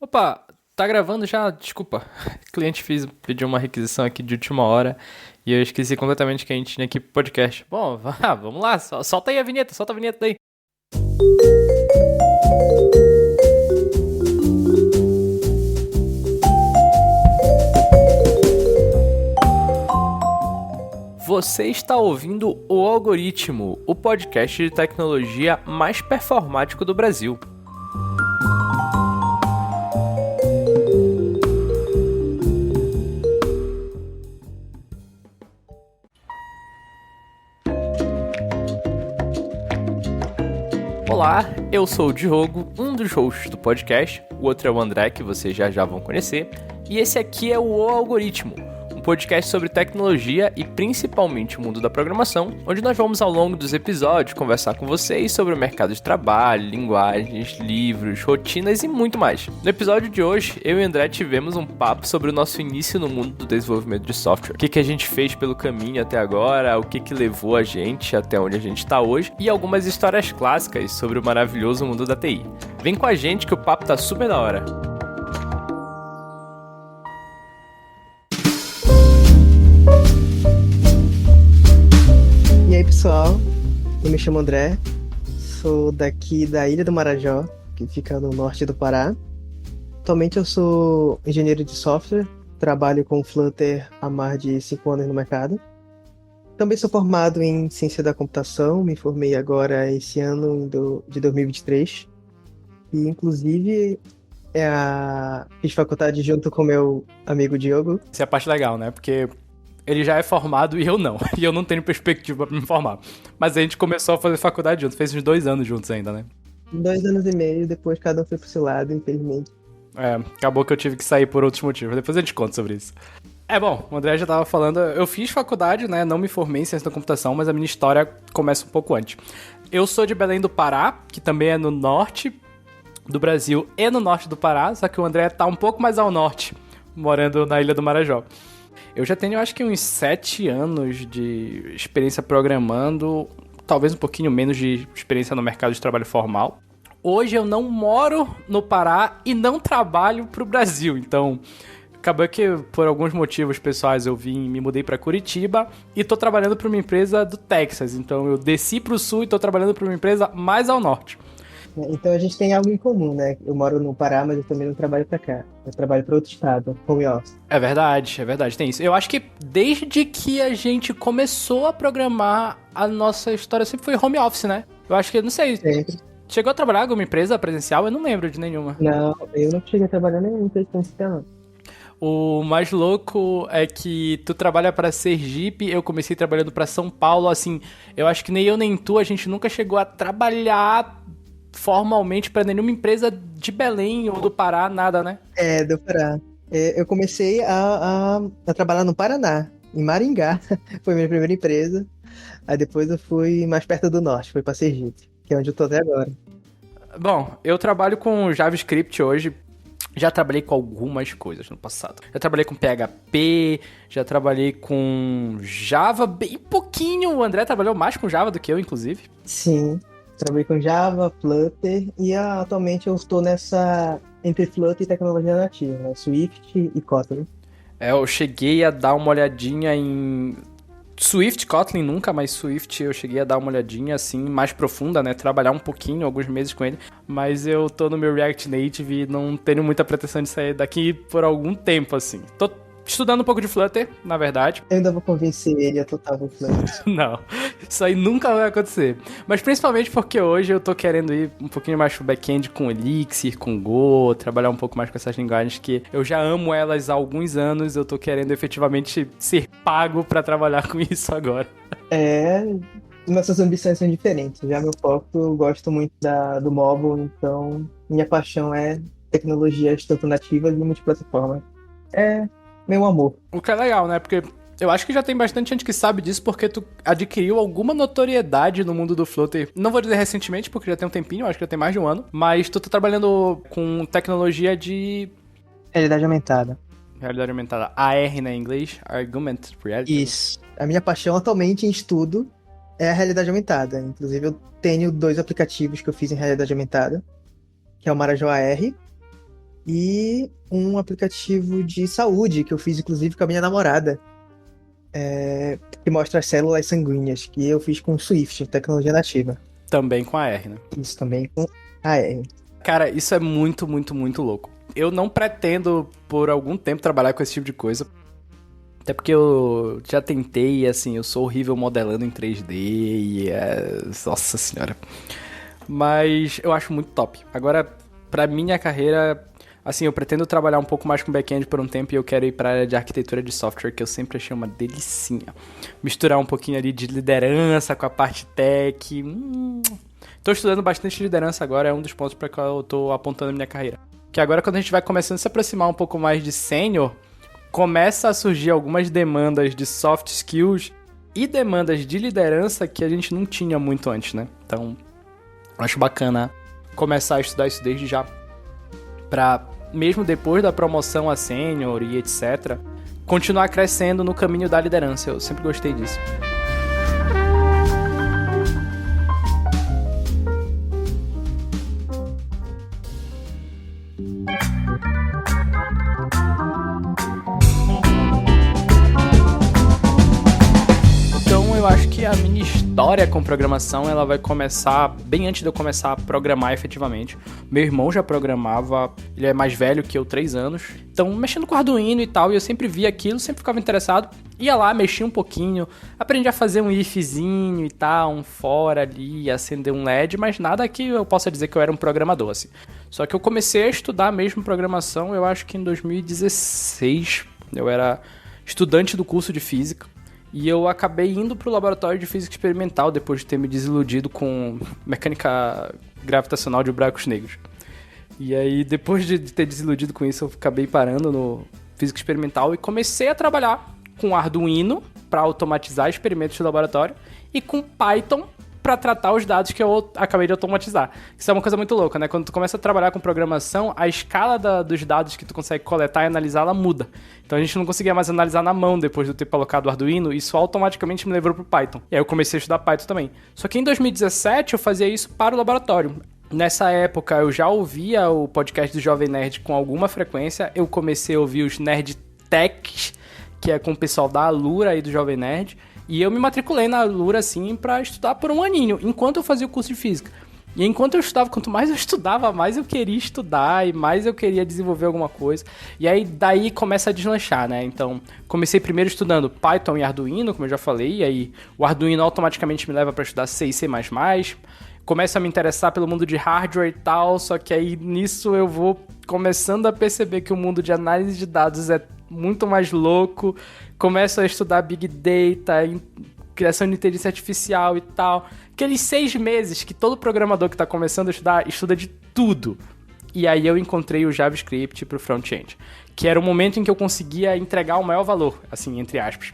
Opa, tá gravando já? Desculpa. O cliente pediu uma requisição aqui de última hora e eu esqueci completamente que a gente tinha aqui pro podcast. Bom, vamos lá, solta aí a vinheta, solta a vinheta daí. Você está ouvindo O Algoritmo, o podcast de tecnologia mais performático do Brasil. Olá, eu sou o Diogo, um dos hosts do podcast, o outro é o André, que vocês já vão conhecer, e esse aqui é o Algoritmo, um podcast sobre tecnologia e principalmente o mundo da programação, onde nós vamos ao longo dos episódios conversar com vocês sobre o mercado de trabalho, linguagens, livros, rotinas e muito mais. No episódio de hoje, eu e o André tivemos um papo sobre o nosso início no mundo do desenvolvimento de software, o que a gente fez pelo caminho até agora, o que levou a gente até onde a gente está hoje e algumas histórias clássicas sobre o maravilhoso mundo da TI. Vem com a gente que o papo tá super da hora. E aí pessoal, eu me chamo André, sou daqui da Ilha do Marajó, que fica no norte do Pará. Atualmente eu sou engenheiro de software, trabalho com Flutter há mais de 5 anos no mercado. Também sou formado em ciência da computação, me formei agora esse ano de 2023. E inclusive fiz faculdade junto com meu amigo Diogo. Essa é a parte legal, né? Porque ele já é formado e eu não. E eu não tenho perspectiva pra me formar. Mas a gente começou a fazer faculdade juntos. Fez uns 2 anos juntos ainda, né? 2 anos e meio, depois cada um foi pro seu lado, infelizmente. Acabou que eu tive que sair por outros motivos. Depois a gente conta sobre isso. Bom, o André já tava falando. Eu fiz faculdade, né? Não me formei em ciência da computação, mas a minha história começa um pouco antes. Eu sou de Belém do Pará, que também é no norte do Brasil e no norte do Pará. Só que o André tá um pouco mais ao norte, morando na Ilha do Marajó. Eu já tenho, acho que uns 7 anos de experiência programando, talvez um pouquinho menos de experiência no mercado de trabalho formal. Hoje eu não moro no Pará e não trabalho pro Brasil, então acabou que por alguns motivos pessoais eu me mudei para Curitiba e tô trabalhando para uma empresa do Texas, então eu desci pro sul e tô trabalhando para uma empresa mais ao norte. Então a gente tem algo em comum, né? Eu moro no Pará, mas eu também não trabalho pra cá. Eu trabalho pra outro estado, home office. É verdade, tem isso. Eu acho que desde que a gente começou a programar, a nossa história sempre foi home office, né? Eu acho que, não sei, Sempre. chegou a trabalhar em alguma empresa presencial? Eu não lembro de nenhuma. Não, eu não cheguei a trabalhar nem em empresa presencial, não. O mais louco é que tu trabalha pra Sergipe, eu comecei trabalhando pra São Paulo, assim, eu acho que nem eu nem tu, a gente nunca chegou a trabalhar formalmente pra nenhuma empresa de Belém ou do Pará, nada, né? Do Pará. Eu comecei a trabalhar no Paraná, em Maringá. Foi minha primeira empresa. Aí depois eu fui mais perto do norte, fui pra Sergipe, que é onde eu tô até agora. Bom, eu trabalho com JavaScript hoje. Já trabalhei com algumas coisas no passado. Já trabalhei com PHP, já trabalhei com Java, bem pouquinho. O André trabalhou mais com Java do que eu, inclusive. Sim, trabalhei com Java, Flutter e atualmente eu estou entre Flutter e tecnologia nativa, né? Swift e Kotlin. Eu cheguei a dar uma olhadinha em Swift, Kotlin nunca, mas Swift eu cheguei a dar uma olhadinha assim, mais profunda, né? Trabalhar um pouquinho, alguns meses com ele. Mas eu tô no meu React Native e não tenho muita pretensão de sair daqui por algum tempo, assim. Tô estudando um pouco de Flutter, na verdade. Eu ainda vou convencer ele a total o Flutter. Não, isso aí nunca vai acontecer. Mas principalmente porque hoje eu tô querendo ir um pouquinho mais pro back-end com Elixir, com Go, trabalhar um pouco mais com essas linguagens que eu já amo elas há alguns anos, eu tô querendo efetivamente ser pago pra trabalhar com isso agora. Nossas ambições são diferentes. Já meu foco, eu gosto muito do mobile, então minha paixão é tecnologias tanto nativas e multiplataforma. É meu amor. O que é legal, né? Porque eu acho que já tem bastante gente que sabe disso porque tu adquiriu alguma notoriedade no mundo do Flutter. Não vou dizer recentemente, porque já tem um tempinho, acho que já tem mais de um ano. Mas tu tá trabalhando com tecnologia de Realidade aumentada. realidade aumentada. AR, né, em inglês? Augmented Reality. Isso. A minha paixão atualmente em estudo é a realidade aumentada. Inclusive, eu tenho 2 aplicativos que eu fiz em realidade aumentada, que é o Marajó AR e um aplicativo de saúde que eu fiz, inclusive, com a minha namorada, que mostra as células sanguíneas, que eu fiz com Swift, tecnologia nativa. Também com a R, né? Isso também com AR. Cara, isso é muito, muito, muito louco. Eu não pretendo, por algum tempo, trabalhar com esse tipo de coisa. Até porque eu já tentei, assim, eu sou horrível modelando em 3D e nossa senhora. Mas eu acho muito top. Agora, pra minha carreira, assim, eu pretendo trabalhar um pouco mais com back-end por um tempo e eu quero ir pra área de arquitetura de software, que eu sempre achei uma delicinha. Misturar um pouquinho ali de liderança com a parte tech. Tô estudando bastante liderança agora, é um dos pontos para que eu tô apontando na minha carreira. Que agora, quando a gente vai começando a se aproximar um pouco mais de sênior, começa a surgir algumas demandas de soft skills e demandas de liderança que a gente não tinha muito antes, né? Então, acho bacana começar a estudar isso desde já, pra, mesmo depois da promoção a sênior e etc., continuar crescendo no caminho da liderança. Eu sempre gostei disso. Eu acho que a minha história com programação ela vai começar bem antes de eu começar a programar efetivamente. Meu irmão já programava, ele é mais velho que eu, 3 anos. Então, mexendo com Arduino e tal, e eu sempre via aquilo, sempre ficava interessado. Ia lá, mexia um pouquinho, aprendi a fazer um ifzinho e tal, um for ali, acender um LED, mas nada que eu possa dizer que eu era um programador, assim. Só que eu comecei a estudar mesmo programação, eu acho que em 2016. Eu era estudante do curso de física. E eu acabei indo pro laboratório de física experimental depois de ter me desiludido com mecânica gravitacional de buracos negros. E aí, depois de ter desiludido com isso, eu acabei parando no física experimental e comecei a trabalhar com Arduino para automatizar experimentos de laboratório e com Python para tratar os dados que eu acabei de automatizar. Isso é uma coisa muito louca, né? Quando tu começa a trabalhar com programação, a escala dos dados que tu consegue coletar e analisar, ela muda. Então a gente não conseguia mais analisar na mão depois de eu ter colocado o Arduino, isso automaticamente me levou pro Python. E aí eu comecei a estudar Python também. Só que em 2017 eu fazia isso para o laboratório. Nessa época eu já ouvia o podcast do Jovem Nerd com alguma frequência, eu comecei a ouvir os Nerd Techs, que é com o pessoal da Alura aí do Jovem Nerd, e eu me matriculei na Alura, assim, pra estudar por um aninho, enquanto eu fazia o curso de física. E enquanto eu estudava, quanto mais eu estudava, mais eu queria estudar e mais eu queria desenvolver alguma coisa. E aí, daí começa a deslanchar, né? Então, comecei primeiro estudando Python e Arduino, como eu já falei, e aí o Arduino automaticamente me leva pra estudar C e C++. Começo a me interessar pelo mundo de hardware e tal, só que aí nisso eu vou começando a perceber que o mundo de análise de dados é muito mais louco, começo a estudar Big Data, criação de inteligência artificial e tal. Aqueles 6 meses que todo programador que está começando a estudar, estuda de tudo. E aí eu encontrei o JavaScript para o front-end, que era o momento em que eu conseguia entregar o maior valor, assim, entre aspas.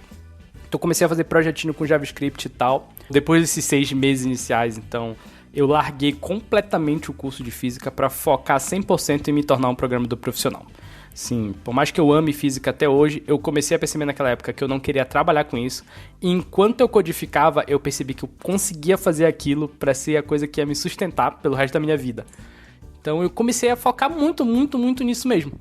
Então comecei a fazer projetinho com JavaScript e tal. Depois desses 6 meses iniciais, então, eu larguei completamente o curso de física para focar 100% em me tornar um programador profissional. Sim, por mais que eu ame física até hoje, eu comecei a perceber naquela época que eu não queria trabalhar com isso. E enquanto eu codificava, eu percebi que eu conseguia fazer aquilo para ser a coisa que ia me sustentar pelo resto da minha vida. Então eu comecei a focar muito, muito, muito nisso mesmo.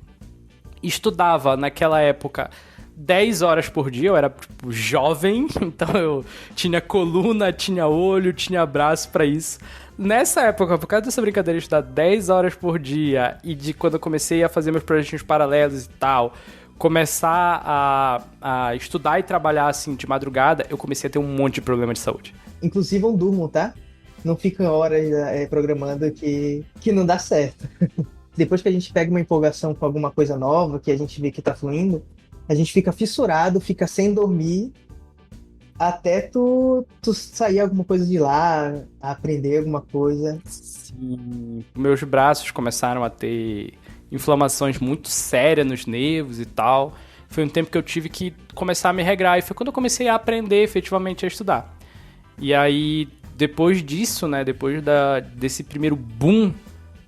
Estudava naquela época 10 horas por dia, eu era tipo, jovem, então eu tinha coluna, tinha olho, tinha braço para isso. Nessa época, por causa dessa brincadeira de estudar 10 horas por dia e de quando eu comecei a fazer meus projetinhos paralelos e tal, começar a estudar e trabalhar assim de madrugada, eu comecei a ter um monte de problema de saúde. Inclusive não durmam, tá? Não ficam horas programando que não dá certo. Depois que a gente pega uma empolgação com alguma coisa nova, que a gente vê que tá fluindo, a gente fica fissurado, fica sem dormir, até tu sair alguma coisa de lá, aprender alguma coisa. Sim, meus braços começaram a ter inflamações muito sérias nos nervos e tal. Foi um tempo que eu tive que começar a me regrar, e foi quando eu comecei a aprender efetivamente a estudar. E aí, depois disso, né, depois desse primeiro boom,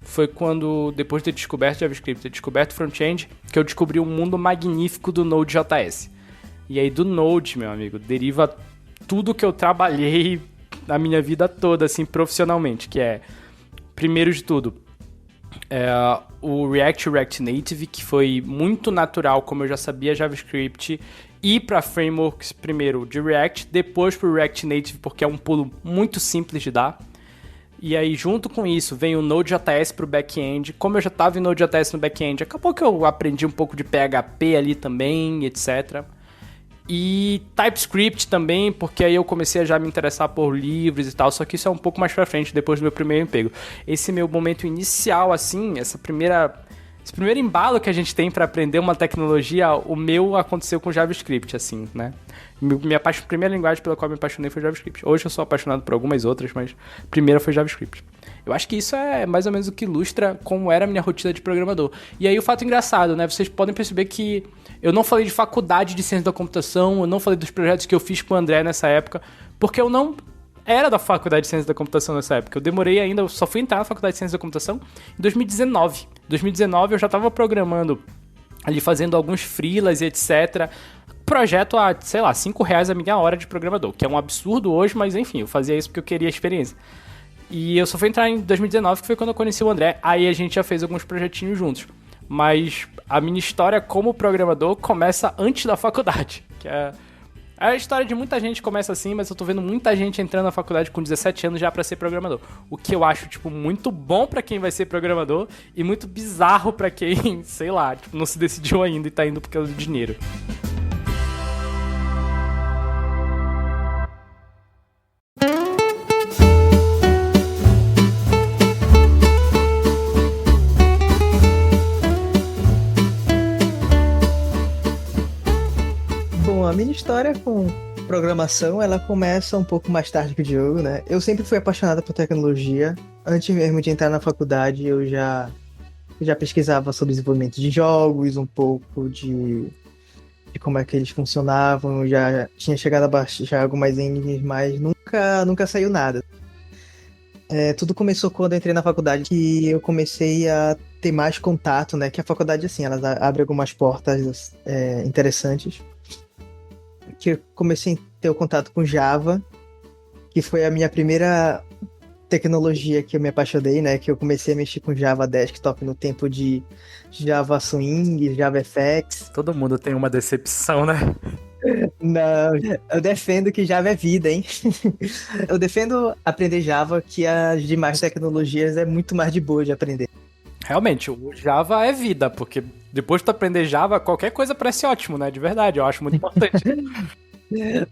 foi quando, depois de ter descoberto JavaScript, ter descoberto front-end, que eu descobri um mundo magnífico do Node.js. E aí do Node, meu amigo, deriva tudo que eu trabalhei na minha vida toda, assim, profissionalmente, que é, primeiro de tudo, o React e o React Native, que foi muito natural, como eu já sabia JavaScript, ir para frameworks primeiro de React, depois para o React Native, porque é um pulo muito simples de dar. E aí, junto com isso, vem o Node.js para o back-end. Como eu já estava em Node.js no back-end, acabou que eu aprendi um pouco de PHP ali também, etc. E TypeScript também, porque aí eu comecei a já me interessar por livros e tal, só que isso é um pouco mais pra frente, depois do meu primeiro emprego. Esse meu momento inicial, assim, esse primeiro embalo que a gente tem pra aprender uma tecnologia, o meu aconteceu com JavaScript, assim, né? A primeira linguagem pela qual eu me apaixonei foi JavaScript. Hoje eu sou apaixonado por algumas outras, mas a primeira foi JavaScript. Eu acho que isso é mais ou menos o que ilustra como era a minha rotina de programador. E aí o fato engraçado, né? Vocês podem perceber que eu não falei de faculdade de ciência da computação, eu não falei dos projetos que eu fiz com o André nessa época, porque eu não era da faculdade de ciência da computação nessa época. Eu demorei ainda, eu só fui entrar na faculdade de ciência da computação em 2019. Em 2019 eu já estava programando ali, fazendo alguns freelas e etc. Projeto a, sei lá, R$5 a minha hora de programador, que é um absurdo hoje, mas enfim, eu fazia isso porque eu queria a experiência. E eu só fui entrar em 2019, que foi quando eu conheci o André. Aí a gente já fez alguns projetinhos juntos. Mas a minha história como programador começa antes da faculdade. Que é a história de muita gente começa assim, mas eu tô vendo muita gente entrando na faculdade com 17 anos já pra ser programador. O que eu acho, tipo, muito bom pra quem vai ser programador e muito bizarro pra quem, sei lá, tipo, não se decidiu ainda e tá indo por causa do dinheiro. Bom, a minha história com programação, ela começa um pouco mais tarde que o Diogo, né? Eu sempre fui apaixonada por tecnologia. Antes mesmo de entrar na faculdade, eu já pesquisava sobre desenvolvimento de jogos, um pouco de como é que eles funcionavam. Eu já tinha chegado a baixar algumas engines, mas nunca saiu nada. Tudo começou quando eu entrei na faculdade, que eu comecei a ter mais contato, né? Que a faculdade, assim, ela abre algumas portas interessantes. Que eu comecei a ter o contato com Java, que foi a minha primeira tecnologia que eu me apaixonei, né? Que eu comecei a mexer com Java Desktop no tempo de Java Swing, JavaFX. Todo mundo tem uma decepção, né? Não, eu defendo que Java é vida, hein? Eu defendo aprender Java, que as demais tecnologias é muito mais de boa de aprender. Realmente, o Java é vida, porque depois de tu aprender Java, qualquer coisa parece ótimo, né? De verdade, eu acho muito importante.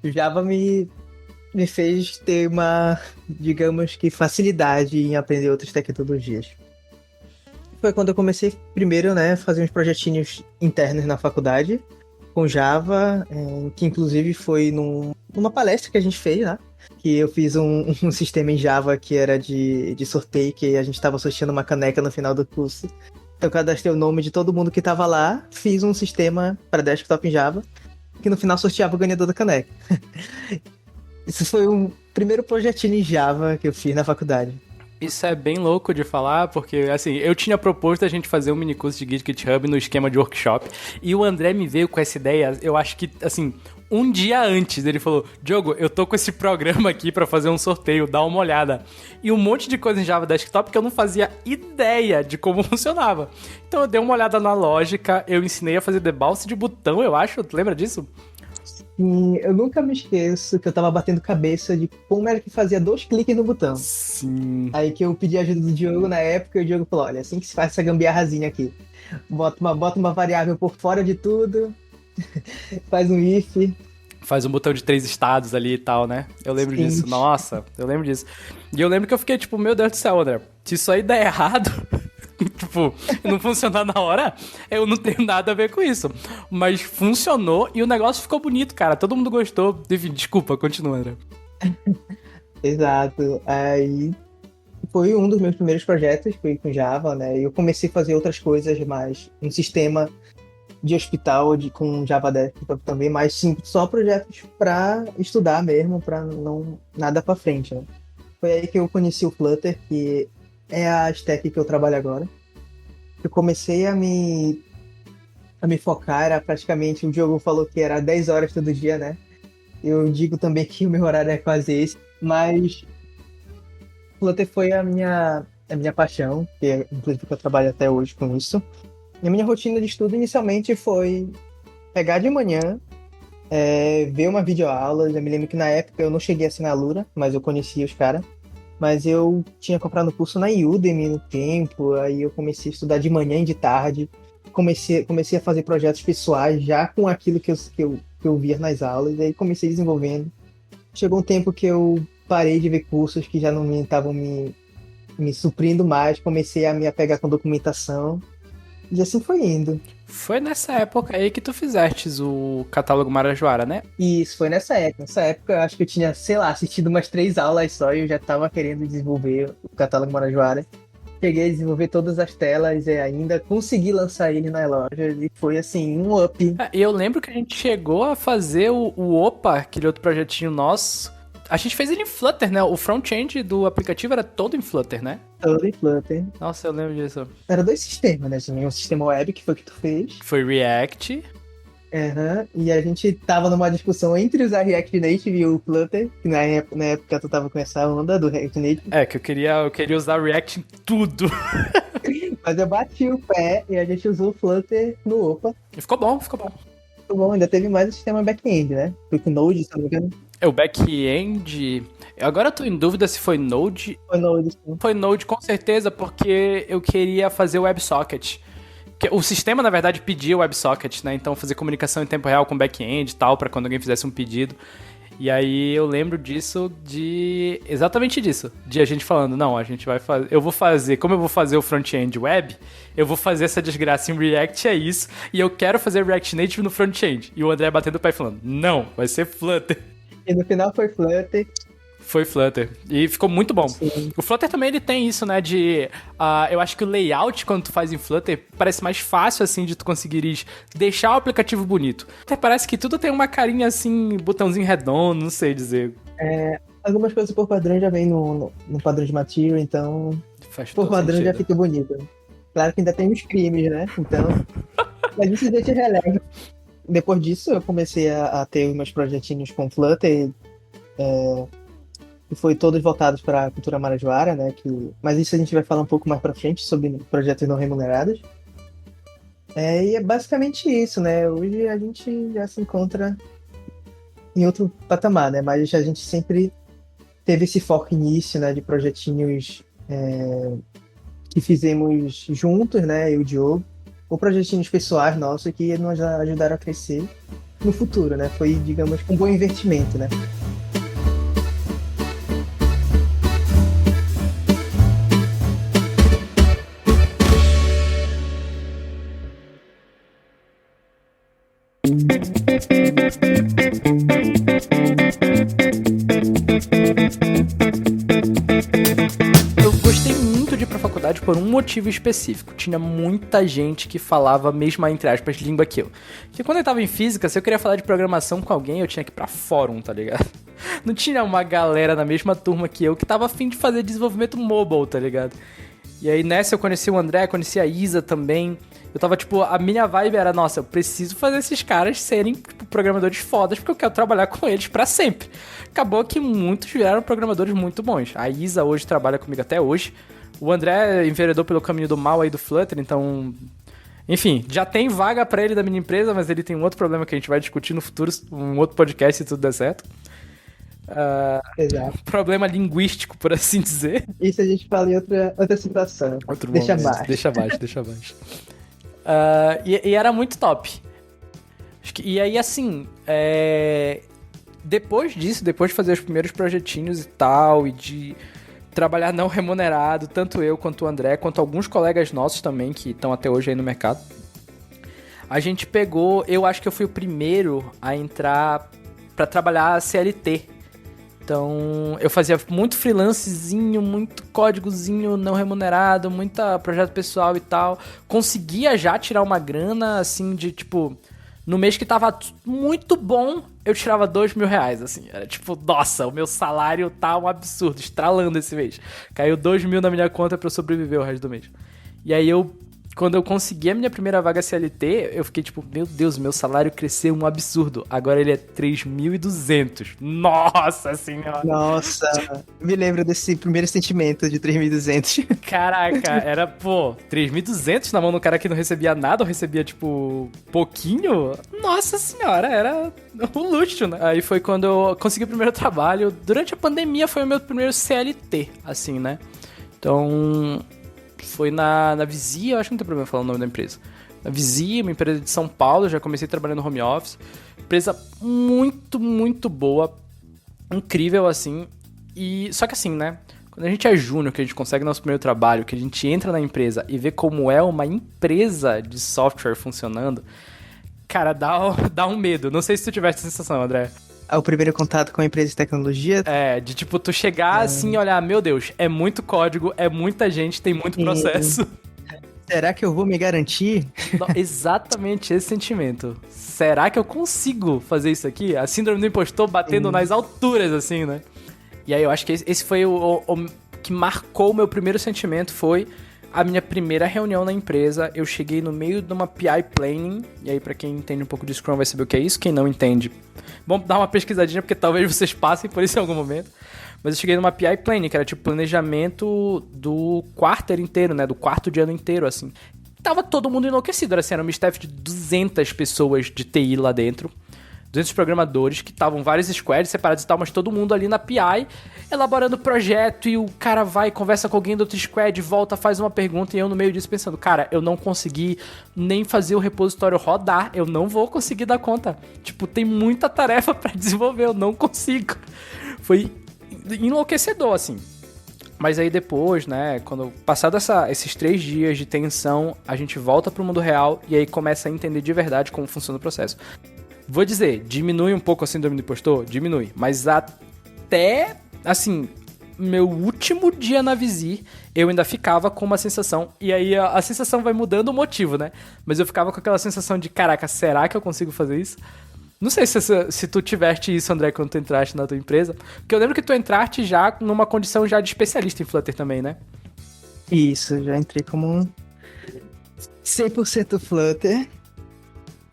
Java me fez ter uma, digamos que, facilidade em aprender outras tecnologias. Foi quando eu comecei primeiro, né, a fazer uns projetinhos internos na faculdade com Java, que inclusive foi numa palestra que a gente fez, né? Que eu fiz um sistema em Java que era de sorteio, que a gente estava sorteando uma caneca no final do curso. Então eu cadastrei o nome de todo mundo que estava lá, fiz um sistema para desktop em Java, que no final sorteava o ganhador da caneca. Isso foi o primeiro projetinho em Java que eu fiz na faculdade. Isso é bem louco de falar, porque, assim, eu tinha proposto a gente fazer um mini curso de GitHub no esquema de workshop, e o André me veio com essa ideia, eu acho que, assim, um dia antes. Ele falou: Diogo, eu tô com esse programa aqui pra fazer um sorteio, dá uma olhada. E um monte de coisa em Java Desktop que eu não fazia ideia de como funcionava. Então eu dei uma olhada na lógica, eu ensinei a fazer debounce de botão, eu acho, tu lembra disso? E eu nunca me esqueço que eu tava batendo cabeça de como era que fazia 2 cliques no botão. Sim. Aí que eu pedi ajuda do Diogo na época, e o Diogo falou: olha, assim que se faz essa gambiarrazinha aqui. Bota uma variável por fora de tudo, faz um if. Faz um botão de 3 estados ali e tal, né? Eu lembro Sim. disso. Nossa, eu lembro disso. E eu lembro que eu fiquei tipo, meu Deus do céu, André, se isso aí der errado, tipo, não funcionar na hora, eu não tenho nada a ver com isso. Mas funcionou e o negócio ficou bonito, cara. Todo mundo gostou. Enfim, desculpa, continua, André. Exato. Aí foi um dos meus primeiros projetos, foi com Java, né? E eu comecei a fazer outras coisas, mas um sistema de hospital com Java Desktop também, mas sim, só projetos para estudar mesmo, para não nada para frente, né? Foi aí que eu conheci o Flutter, que é a stack que eu trabalho agora. Eu comecei a me focar, era praticamente, o Diogo falou que era 10 horas todo dia, né? Eu digo também que o meu horário é quase esse, mas Flutter foi a minha é minha paixão, que é, inclusive que eu trabalho até hoje com isso. E a minha rotina de estudo inicialmente foi pegar de manhã, ver uma videoaula. Eu me lembro que na época eu não cheguei a assinar a Lura, mas eu conhecia os caras. Mas eu tinha comprado curso na Udemy no tempo, aí eu comecei a estudar de manhã e de tarde. Comecei a fazer projetos pessoais já com aquilo que eu via nas aulas, e aí comecei desenvolvendo. Chegou um tempo que eu parei de ver cursos que já não estavam me suprindo mais, comecei a me apegar com documentação, e assim foi indo. Foi nessa época aí que tu fizestes o catálogo Marajoara, né? E isso foi nessa época. Nessa época eu acho que eu tinha, sei lá, assistido umas 3 aulas só e eu já estava querendo desenvolver o catálogo Marajoara. Cheguei a desenvolver todas as telas e ainda consegui lançar ele na loja e foi assim, um up. E eu lembro que a gente chegou a fazer o Opa, aquele outro projetinho nosso. A gente fez ele em Flutter, né? O front-end do aplicativo era todo em Flutter, né? Todo em Flutter. Nossa, eu lembro disso. Era 2 sistemas, né? Tinha um sistema web, que foi o que tu fez. Foi React. Uhum. E a gente tava numa discussão entre usar React Native e o Flutter, que na época tu tava com essa onda do React Native. Que eu queria usar React em tudo. Mas eu bati o pé e a gente usou o Flutter no Opa. E ficou bom, ficou bom. Ficou bom, ainda teve mais o sistema back-end, né? Foi com Node, se não me engano. O back-end... Agora eu tô em dúvida se foi Node. Foi Node, sim. Foi Node, com certeza, porque eu queria fazer o WebSocket. O sistema, na verdade, pedia o WebSocket, né? Então, fazer comunicação em tempo real com back-end e tal, pra quando alguém fizesse um pedido. E aí, eu lembro exatamente disso. De a gente falando, não, a gente vai fazer... Como eu vou fazer o front-end web, eu vou fazer essa desgraça em React, é isso. E eu quero fazer React Native no front-end. E o André batendo o pé falando, não, vai ser Flutter. E no final foi Flutter. Foi Flutter. E ficou muito bom. Sim. O Flutter também ele tem isso, né? Eu acho que o layout, quando tu faz em Flutter, parece mais fácil, assim, de tu conseguires deixar o aplicativo bonito. Até parece que tudo tem uma carinha, assim, botãozinho redondo, não sei dizer. Algumas coisas por padrão já vem no padrão de Material, então por padrão já fica bonito. Claro que ainda tem os crimes, né? Então, mas isso deixa releve. Depois disso, eu comecei a ter os meus projetinhos com Flutter, que foi todos voltados para a cultura marajoara, né? Mas isso a gente vai falar um pouco mais para frente sobre projetos não remunerados. E é basicamente isso, né? Hoje a gente já se encontra em outro patamar, né? Mas a gente sempre teve esse foco início, né? De projetinhos que fizemos juntos, né? Eu e o Diogo. Ou projetinhos pessoais nossos que nos ajudaram a crescer no futuro, né? Foi, digamos, um bom investimento, né? Por um motivo específico. Tinha muita gente que falava a mesma, entre aspas, língua que eu. Porque quando eu tava em física, se eu queria falar de programação com alguém, eu tinha que ir pra fórum, tá ligado? Não tinha uma galera na mesma turma que eu que tava afim de fazer desenvolvimento mobile, tá ligado? E aí nessa eu conheci o André, conheci a Isa também. Eu tava, a minha vibe era, nossa, eu preciso fazer esses caras serem, programadores fodas, porque eu quero trabalhar com eles pra sempre. Acabou que muitos viraram programadores muito bons. A Isa hoje trabalha comigo até hoje. O André enveredou pelo caminho do mal aí do Flutter, então... Enfim, já tem vaga pra ele da minha empresa, mas ele tem um outro problema que a gente vai discutir no futuro, um outro podcast, se tudo der certo. Exato. Problema linguístico, por assim dizer. Isso a gente fala em outra situação. Deixa abaixo. Deixa abaixo. E era muito top. E aí, assim, depois disso, depois de fazer os primeiros projetinhos e tal, e de trabalhar não remunerado, tanto eu quanto o André, quanto alguns colegas nossos também, que estão até hoje aí no mercado, a gente pegou, eu acho que eu fui o primeiro a entrar pra trabalhar CLT. Então, eu fazia muito freelancezinho, muito códigozinho não remunerado, muita projeto pessoal e tal. Conseguia já tirar uma grana, assim, de, no mês que tava muito bom, eu tirava R$2.000, assim. Era nossa, o meu salário tá um absurdo, estralando esse mês. Caiu R$2.000 na minha conta pra eu sobreviver o resto do mês. E aí eu quando eu consegui a minha primeira vaga CLT, eu fiquei tipo, meu Deus, meu salário cresceu um absurdo. Agora ele é 3.200. Nossa senhora! Nossa, me lembro desse primeiro sentimento de 3.200. Caraca, era, 3.200 na mão do cara que não recebia nada, ou recebia, tipo, pouquinho. Nossa senhora, era um luxo, né? Aí foi quando eu consegui o primeiro trabalho. Durante a pandemia foi o meu primeiro CLT, assim, né? Então, foi na Vizia, eu acho que não tem problema falar o nome da empresa. Na Vizia, uma empresa de São Paulo, já comecei trabalhando no home office. Empresa muito, muito boa, incrível, assim. E só que assim, né? Quando a gente é júnior, que a gente consegue nosso primeiro trabalho, que a gente entra na empresa e vê como é uma empresa de software funcionando, cara, dá um medo. Não sei se tu tivesse essa sensação, André. O primeiro contato com a empresa de tecnologia. É, de tipo, tu chegar assim e olhar, meu Deus, é muito código, é muita gente, tem muito processo. Será que eu vou me garantir? Não, exatamente esse sentimento. Será que eu consigo fazer isso aqui? A síndrome do impostor batendo nas alturas, assim, né? E aí eu acho que esse foi o que marcou o meu primeiro sentimento, foi a minha primeira reunião na empresa. Eu cheguei no meio de uma PI Planning, e aí pra quem entende um pouco de Scrum vai saber o que é isso, quem não entende, vamos dar uma pesquisadinha, porque talvez vocês passem por isso em algum momento. Mas eu cheguei numa PI Planning, que era tipo planejamento do quarter inteiro, né, do quarto de ano inteiro, assim. Tava todo mundo enlouquecido, era um staff de 200 pessoas de TI lá dentro, 200 programadores, que estavam vários squads separados e tal, mas todo mundo ali na PI, elaborando o projeto, e o cara vai, conversa com alguém do outro squad, volta, faz uma pergunta, e eu no meio disso pensando, cara, eu não consegui nem fazer o repositório rodar, eu não vou conseguir dar conta. Tipo, tem muita tarefa pra desenvolver, eu não consigo. Foi enlouquecedor, assim. Mas aí depois, né, quando passado esses 3 dias de tensão, a gente volta pro mundo real e aí começa a entender de verdade como funciona o processo. Vou dizer, diminui um pouco a síndrome do impostor? Diminui. Mas até, assim, meu último dia na Vizir, eu ainda ficava com uma sensação, e aí a sensação vai mudando o motivo, né? Mas eu ficava com aquela sensação de, caraca, será que eu consigo fazer isso? Não sei se tu tiveste isso, André, quando tu entraste na tua empresa, porque eu lembro que tu entraste já numa condição já de especialista em Flutter também, né? Isso, já entrei como 100% Flutter.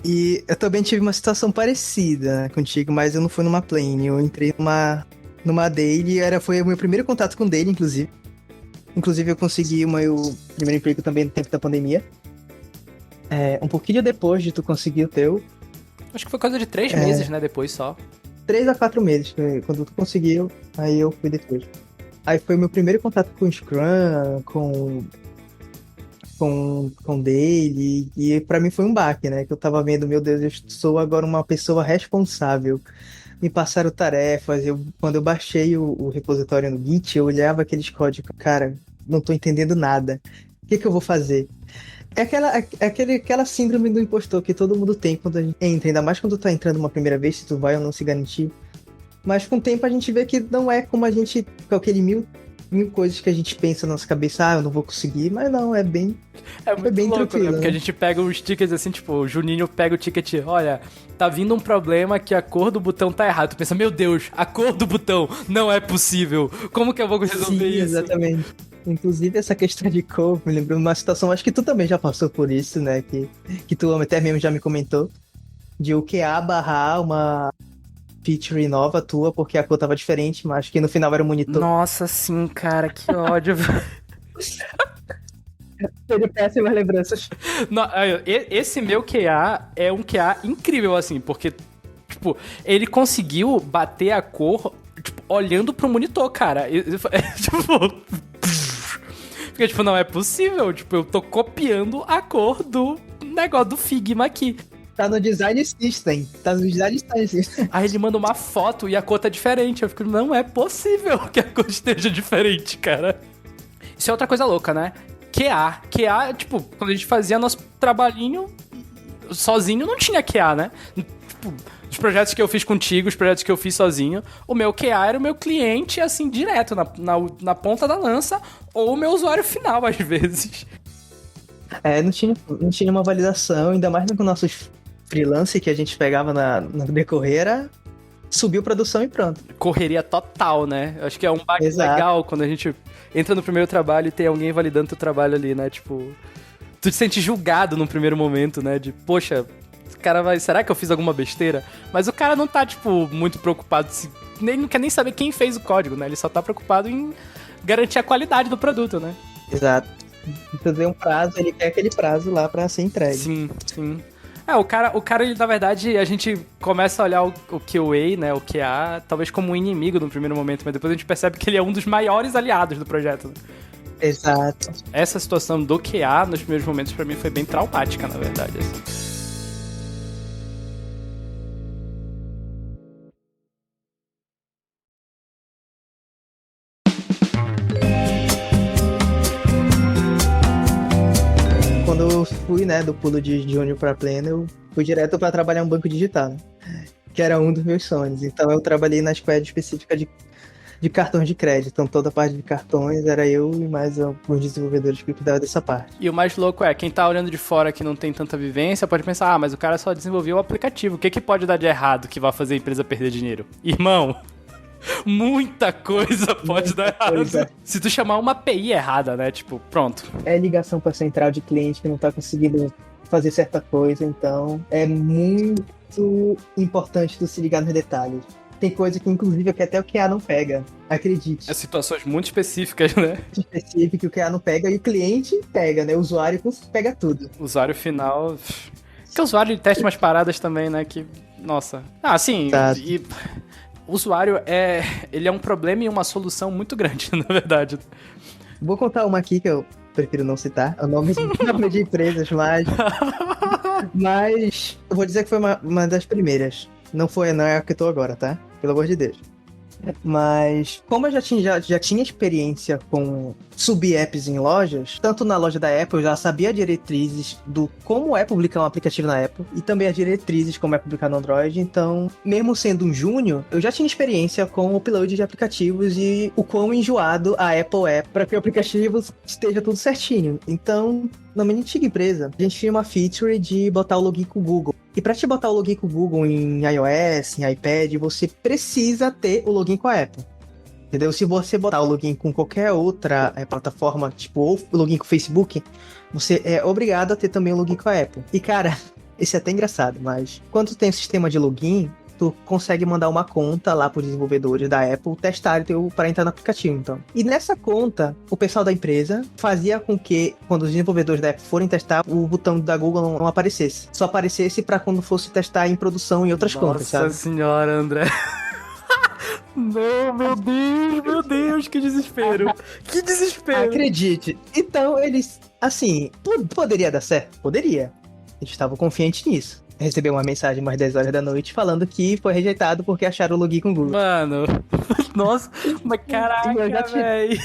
E eu também tive uma situação parecida contigo, mas eu não fui numa plane, eu entrei numa daily, foi o meu primeiro contato com daily, inclusive. Inclusive eu consegui o meu primeiro emprego também no tempo da pandemia. Um pouquinho depois de tu conseguir o teu. Acho que foi coisa de 3 meses, né, depois só. 3 a 4 meses, quando tu conseguiu, aí eu fui depois. Aí foi o meu primeiro contato com Scrum, com daily, e pra mim foi um baque, né? Que eu tava vendo, meu Deus, eu sou agora uma pessoa responsável. Me passaram tarefas, quando eu baixei o repositório no Git, eu olhava aqueles códigos, cara, não tô entendendo nada. O que eu vou fazer? É aquela síndrome do impostor que todo mundo tem quando a gente entra, ainda mais quando tá entrando uma primeira vez, se tu vai ou não se garantir. Mas com o tempo a gente vê que não é como a gente, com aquele mil coisas que a gente pensa na nossa cabeça, eu não vou conseguir, mas não, é bem bem louco, tranquilo. Né? Porque a gente pega os tickets assim, tipo, o Juninho pega o ticket, olha, tá vindo um problema que a cor do botão tá errada. Tu pensa, meu Deus, a cor do botão não é possível. Como que eu vou resolver isso? Exatamente. Inclusive, essa questão de cor me lembrou de uma situação, acho que tu também já passou por isso, né? Que tu até mesmo já me comentou, de o QA barrar uma feature nova tua, porque a cor tava diferente, mas acho que no final era o monitor. Nossa, sim, cara, que ódio. Ele péssimas lembranças. Não, esse meu QA é um QA incrível, assim, porque, tipo, ele conseguiu bater a cor, tipo, olhando pro monitor, cara. Porque, tipo, não é possível. Tipo, eu tô copiando a cor do negócio do Figma aqui. Tá no Design System. Aí ele manda uma foto e a cor tá diferente. Eu fico, não é possível que a cor esteja diferente, cara. Isso é outra coisa louca, né? QA, tipo, quando a gente fazia nosso trabalhinho sozinho, não tinha QA, né? Tipo, os projetos que eu fiz contigo, os projetos que eu fiz sozinho, o meu QA era o meu cliente, assim, direto, na ponta da lança, ou o meu usuário final, às vezes. Não tinha uma validação, ainda mais com nossos freelance que a gente pegava no decorrer, era subiu produção e pronto. Correria total, né? Acho que é um bug legal quando a gente entra no primeiro trabalho e tem alguém validando o trabalho ali, né? Tipo, Tu te sente julgado num primeiro momento, né? De, poxa, o cara vai... Será que eu fiz alguma besteira? Mas o cara não tá, tipo, muito preocupado... Não quer nem saber quem fez o código, né? Ele só tá preocupado em garantir a qualidade do produto, né? Exato. Você vê um prazo, ele quer aquele prazo lá pra ser entregue. Sim, sim. O cara, ele, na verdade, a gente começa a olhar o QA, né, o QA, talvez como um inimigo no primeiro momento, mas depois a gente percebe que ele é um dos maiores aliados do projeto. Né? Exato. Essa situação do QA, nos primeiros momentos, pra mim, foi bem traumática, na verdade, assim. Quando eu fui, né, do pulo de júnior pra pleno, eu fui direto pra trabalhar em um banco digital, né? Que era um dos meus sonhos. Então eu trabalhei na squad específica de cartões de crédito. Então toda a parte de cartões era eu e mais alguns desenvolvedores que cuidavam dessa parte. E o mais louco é, quem tá olhando de fora que não tem tanta vivência pode pensar, mas o cara só desenvolveu o aplicativo. O que pode dar de errado que vai fazer a empresa perder dinheiro? Irmão, muita coisa pode dar errado. Se tu chamar uma API errada, né? Tipo, pronto. É ligação pra central de cliente que não tá conseguindo fazer certa coisa, então é muito importante tu se ligar nos detalhes. Tem coisa que, inclusive, que até o QA não pega. Acredite. É situações muito específicas, né? Específico que o QA não pega e o cliente pega, né? O usuário pega tudo. O usuário final... Porque o usuário testa umas paradas também, né? Que, nossa... Ah, sim, e... O usuário ele é um problema e uma solução muito grande, na verdade. Vou contar uma aqui que eu prefiro não citar. O nome de empresas, mas eu vou dizer que foi uma das primeiras. Não é a que eu tô agora, tá? Pelo amor de Deus. Mas, como eu já tinha experiência com sub-apps em lojas, tanto na loja da Apple eu já sabia diretrizes do como é publicar um aplicativo na Apple e também as diretrizes como é publicar no Android. Então, mesmo sendo um júnior, eu já tinha experiência com o upload de aplicativos e o quão enjoado a Apple é para que o aplicativo esteja tudo certinho. Então, na minha antiga empresa, a gente tinha uma feature de botar o login com o Google. E para te botar o login com o Google em iOS, em iPad, você precisa ter o login com a Apple. Entendeu? Se você botar o login com qualquer outra plataforma, tipo ou o login com o Facebook, você é obrigado a ter também o login com a Apple. E cara, esse é até engraçado, mas quando tu tem um sistema de login, tu consegue mandar uma conta lá para os desenvolvedores da Apple testarem para entrar no aplicativo, então. E nessa conta, o pessoal da empresa fazia com que, quando os desenvolvedores da Apple forem testar, o botão da Google não aparecesse. Só aparecesse para quando fosse testar em produção em outras contas, sabe? Nossa senhora, André. Não, meu Deus, que desespero. Que desespero. Acredite. Então, eles, assim, poderia dar certo? Poderia. Eles estavam confiantes nisso. Recebeu uma mensagem umas 10 horas da noite falando que foi rejeitado porque acharam o login com o Google. Mano, nossa, mas caraca, velho.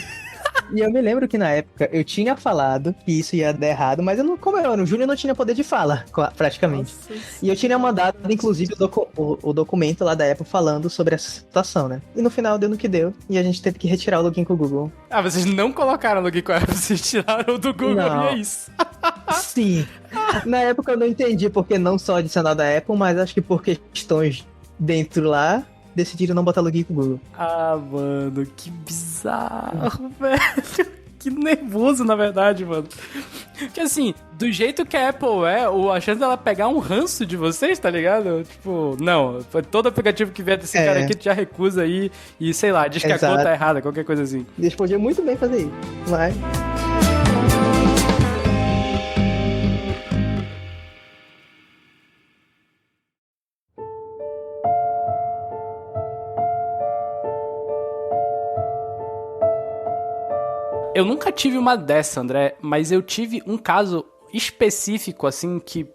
E eu me lembro que na época eu tinha falado que isso ia dar errado, mas como eu era um júnior, eu não tinha poder de fala, praticamente. Nossa, e eu tinha mandado, inclusive, o documento lá da Apple falando sobre essa situação, né? E no final deu no que deu, e a gente teve que retirar o login com o Google. Ah, vocês não colocaram o login com a Apple, vocês tiraram do Google, não. E é isso. Sim. Na época eu não entendi porque não só adicional da Apple, mas acho que por questões dentro lá, decidiram não botar login com o Google. Ah, mano, que bizarro, velho. Que nervoso, na verdade, mano. Porque assim, do jeito que a Apple é, a chance dela pegar um ranço de vocês, tá ligado? Tipo, não, todo aplicativo que vier desse cara aqui, tu já recusa aí e, sei lá, diz que a conta é errada, qualquer coisa assim. Eles podiam muito bem fazer isso, mas... Eu nunca tive uma dessa, André, mas eu tive um caso específico, assim, que...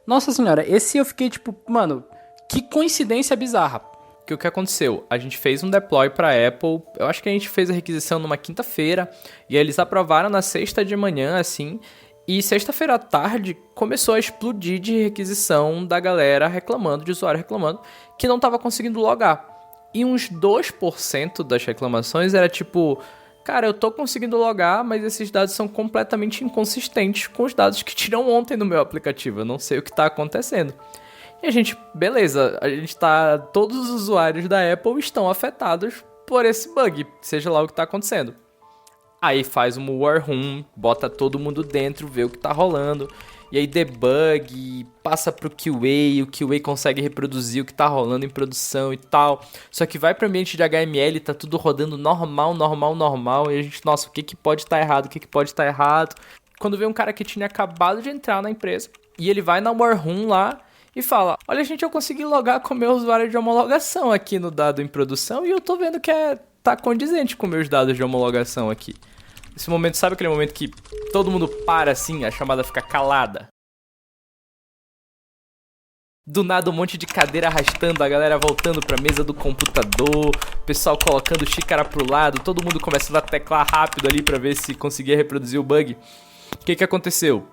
Nossa senhora, esse eu fiquei tipo, mano, que coincidência bizarra. Que o que aconteceu? A gente fez um deploy pra Apple, eu acho que a gente fez a requisição numa quinta-feira, e aí eles aprovaram na sexta de manhã, assim, e sexta-feira à tarde começou a explodir de requisição da galera reclamando, de usuário reclamando, que não tava conseguindo logar. E uns 2% das reclamações era tipo... Cara, eu tô conseguindo logar, mas esses dados são completamente inconsistentes com os dados que tiram ontem no meu aplicativo. Eu não sei o que tá acontecendo. E a gente, beleza, todos os usuários da Apple estão afetados por esse bug, seja lá o que tá acontecendo. Aí faz uma war room, bota todo mundo dentro, vê o que tá rolando. E aí debug, passa pro QA, o QA consegue reproduzir o que tá rolando em produção e tal. Só que vai pro ambiente de HML, tá tudo rodando normal. E a gente, nossa, o que pode estar errado, Quando vê um cara que tinha acabado de entrar na empresa, e ele vai na war room lá e fala: olha, gente, eu consegui logar com o meu usuário de homologação aqui no dado em produção e eu tô vendo que tá condizente com meus dados de homologação aqui. Esse momento, sabe aquele momento que todo mundo para assim, a chamada fica calada? Do nada um monte de cadeira arrastando, a galera voltando pra mesa do computador, o pessoal colocando xícara pro lado, todo mundo começando a teclar rápido ali pra ver se conseguia reproduzir o bug. O que aconteceu?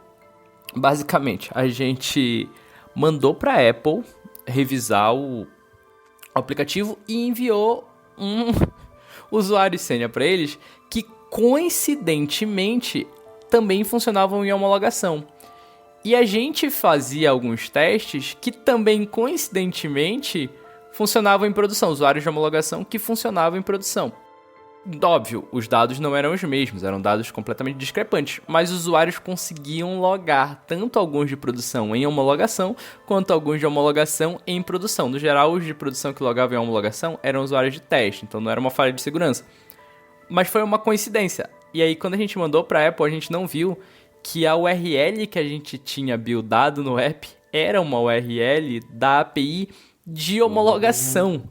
Basicamente, a gente mandou pra Apple revisar o aplicativo e enviou um usuário e senha pra eles que coincidentemente também funcionavam em homologação. E a gente fazia alguns testes que também coincidentemente funcionavam em produção, usuários de homologação que funcionavam em produção. Óbvio, os dados não eram os mesmos, eram dados completamente discrepantes, mas os usuários conseguiam logar tanto alguns de produção em homologação, quanto alguns de homologação em produção. No geral, os de produção que logavam em homologação eram usuários de teste, então não era uma falha de segurança. Mas foi uma coincidência. E aí, quando a gente mandou para a Apple, a gente não viu que a URL que a gente tinha buildado no app era uma URL da API de homologação.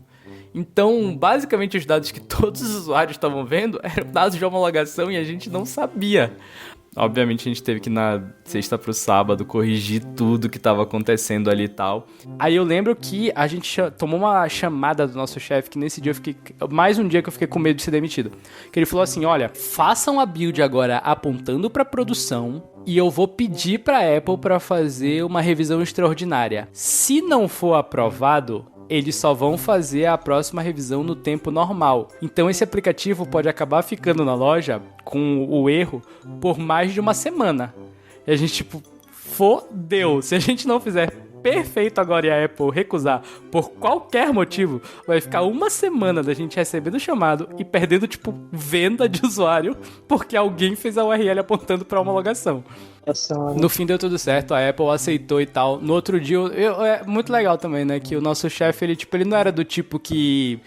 Então, basicamente, os dados que todos os usuários estavam vendo eram dados de homologação e a gente não sabia. Obviamente, a gente teve que, na sexta pro sábado, corrigir tudo que estava acontecendo ali e tal. Aí eu lembro que a gente tomou uma chamada do nosso chefe, que nesse dia eu fiquei... Mais um dia que eu fiquei com medo de ser demitido. Que ele falou assim, olha, façam a build agora apontando pra produção e eu vou pedir pra Apple pra fazer uma revisão extraordinária. Se não for aprovado, eles só vão fazer a próxima revisão no tempo normal. Então esse aplicativo pode acabar ficando na loja com o erro por mais de uma semana. E a gente, tipo, fodeu. Se a gente não fizer perfeito agora e a Apple recusar por qualquer motivo, vai ficar uma semana da gente recebendo o chamado e perdendo, tipo, venda de usuário porque alguém fez a URL apontando pra homologação. No fim deu tudo certo, a Apple aceitou e tal. No outro dia, é muito legal também, né? Que o nosso chefe, ele não era do tipo que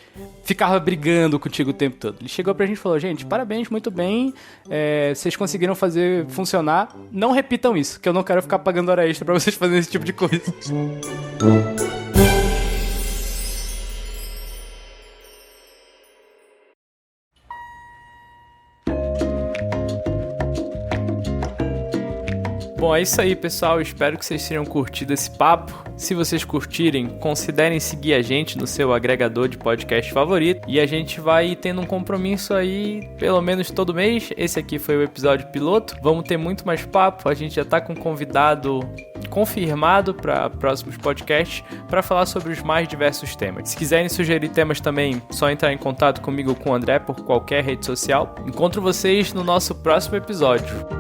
ficava brigando contigo o tempo todo. Ele chegou pra gente e falou, gente, parabéns, muito bem, vocês conseguiram fazer funcionar. Não repitam isso, que eu não quero ficar pagando hora extra pra vocês fazerem esse tipo de coisa. Bom, é isso aí, pessoal. Espero que vocês tenham curtido esse papo. Se vocês curtirem, considerem seguir a gente no seu agregador de podcast favorito. E a gente vai tendo um compromisso aí, pelo menos todo mês. Esse aqui foi o episódio piloto. Vamos ter muito mais papo. A gente já tá com um convidado confirmado para próximos podcasts para falar sobre os mais diversos temas. Se quiserem sugerir temas também, só entrar em contato comigo ou com o André por qualquer rede social. Encontro vocês no nosso próximo episódio.